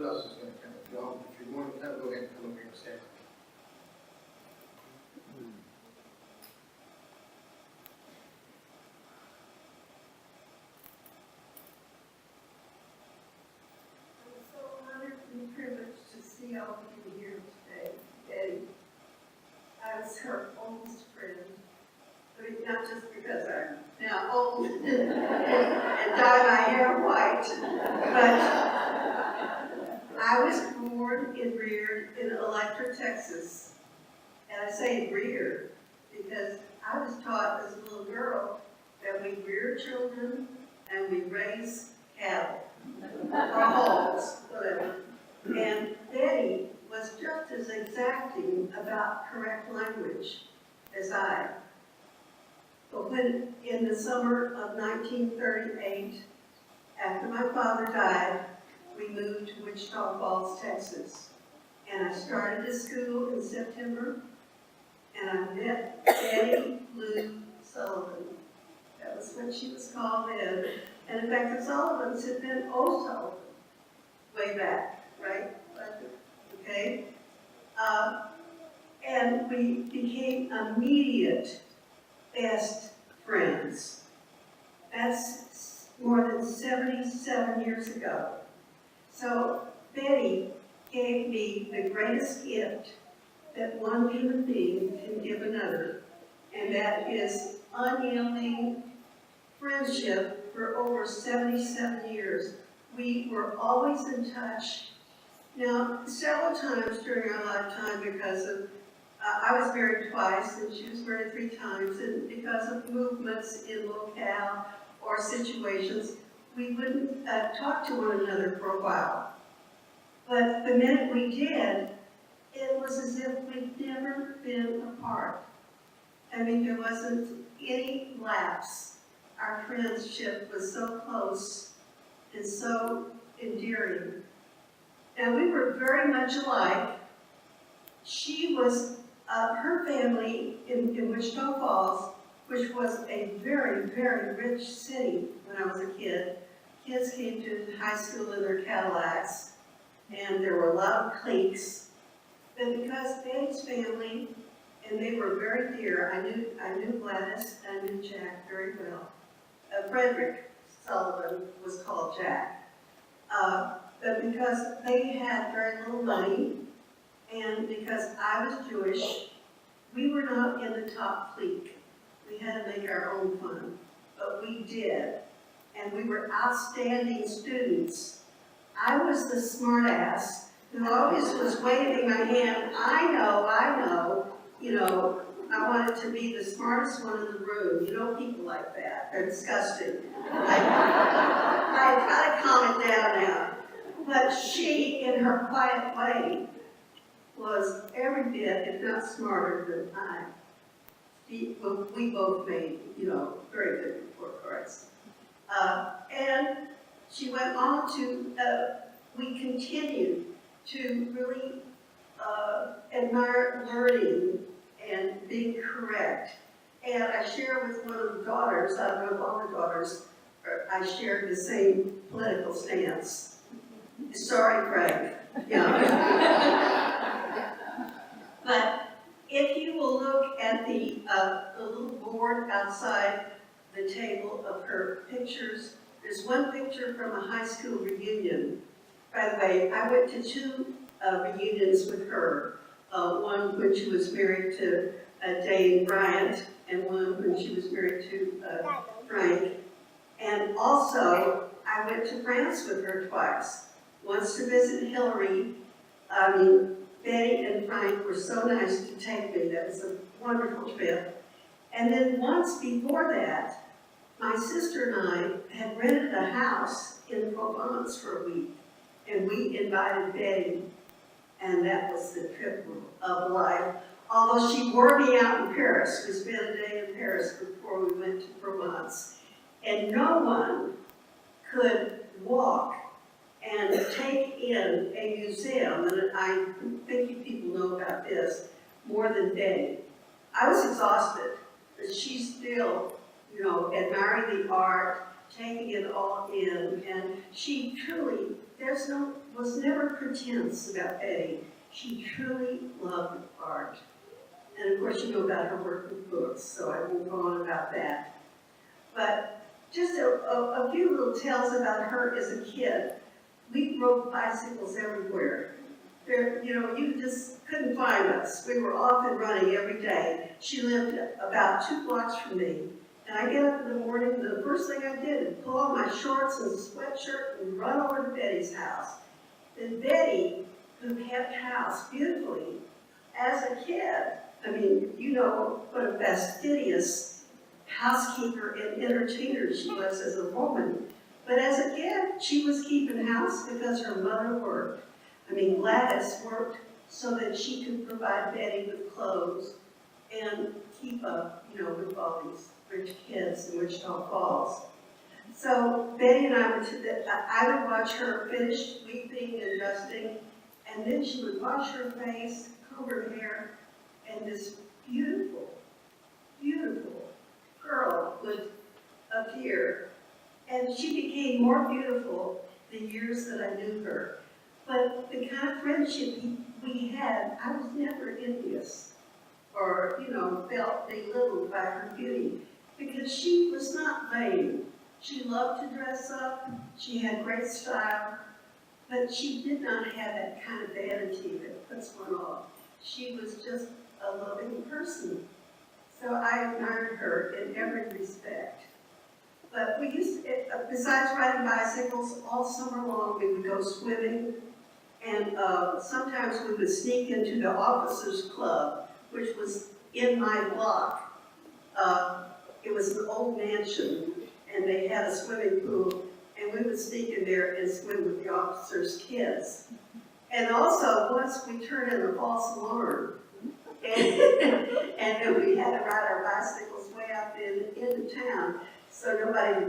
who else is going to come? Y'all, if you're going to come, go ahead and come up here and stand. I'm so honored and privileged to see all of you here today. And I was her oldest friend. I mean, not just because I'm now old and dye my hair white, but I was born and reared in Electra, Texas. And I say reared because I was taught as a little girl that we rear children and we raise cattle, or hogs, whatever. And Betty was just as exacting about correct language as I. But when, in the summer of 1938, after my father died, we moved to Wichita Falls, Texas. And I started to school in September, and I met Betty Lou Sullivan. That was what she was called then. And in fact, the Sullivans had been old Sullivan way back, right? Okay? And we became immediate best friends. That's more than 77 years ago. So Betty gave me the greatest gift that one human being can give another, and that is unyielding friendship for over 77 years. We were always in touch. Now, several times during our lifetime, because of I was married twice, and she was married 3 times, and because of movements in locale or situations, we wouldn't talk to one another for a while. But the minute we did, it was as if we'd never been apart. I mean, there wasn't any lapse. Our friendship was so close and so endearing. And we were very much alike. She was her family in Wichita Falls, which was a very, very rich city when I was a kid. Kids came to high school in their Cadillacs, and there were a lot of cliques. But because Betty's family, and they were very dear, I knew Gladys, I knew Jack very well. Frederick Sullivan was called Jack. But because they had very little money, and because I was Jewish, we were not in the top clique. We had to make our own fun, but we did. And we were outstanding students. I was the smart ass who always was waving my hand, I know, you know, I wanted to be the smartest one in the room. You know people like that, they're disgusting. I try to calm it down now. But she, in her quiet way, was every bit, if not smarter than I. We both made, you know, very good report cards. And she went on to, we continued to really admire learning and being correct. And I share with one of the daughters, I don't know if all the daughters, I shared the same political stance. Sorry, Craig. Yeah. But if you will look at the little board outside the table of her pictures, there's one picture from a high school reunion. By the way, I went to 2 reunions with her. One when she was married to Dane Bryant, and one when she was married to Frank. And also, I went to France with her twice. Once to visit Hillary. Betty and Frank were so nice to take me. That was a wonderful trip. And then once before that, my sister and I had rented a house in Provence for a week. And we invited Betty, and that was the trip of life. Although she wore me out in Paris. We spent a day in Paris before we went to Provence. And no one could walk and take in a museum, and I think you people know about this, more than Betty. I was exhausted, but she still, you know, admiring the art, taking it all in, and she truly, there's no was never pretense about Betty. She truly loved art. And of course, you know about her work with books, so I won't go on about that. But just a few little tales about her as a kid. We rode bicycles everywhere. There, you know, you just couldn't find us. We were off and running every day. She lived about 2 blocks from me. And I get up in the morning, and the first thing I did is pull on my shorts and sweatshirt and run over to Betty's house. And Betty, who kept house beautifully, as a kid, I mean, you know what a fastidious housekeeper and entertainer she was as a woman. But as a kid, she was keeping house because her mother worked. I mean, Gladys worked so that she could provide Betty with clothes and keep up, you know, with all these rich kids in Wichita Falls. So Betty and I would watch her finish sweeping and dusting, and then she would wash her face, comb her hair, and this beautiful, beautiful girl would appear. And she became more beautiful the years that I knew her. But the kind of friendship we had, I was never envious or, you know, felt belittled by her beauty, because she was not vain. She loved to dress up, she had great style, but she did not have that kind of vanity that puts one off. She was just a loving person. So I admired her in every respect. But we used to, besides riding bicycles, all summer long we would go swimming, and sometimes we would sneak into the officers' club, which was in my block. It was an old mansion, and they had a swimming pool, and we would sneak in there and swim with the officers' kids. And also, once we turned in a false alarm, and then we had to ride our bicycles way out into town, so nobody would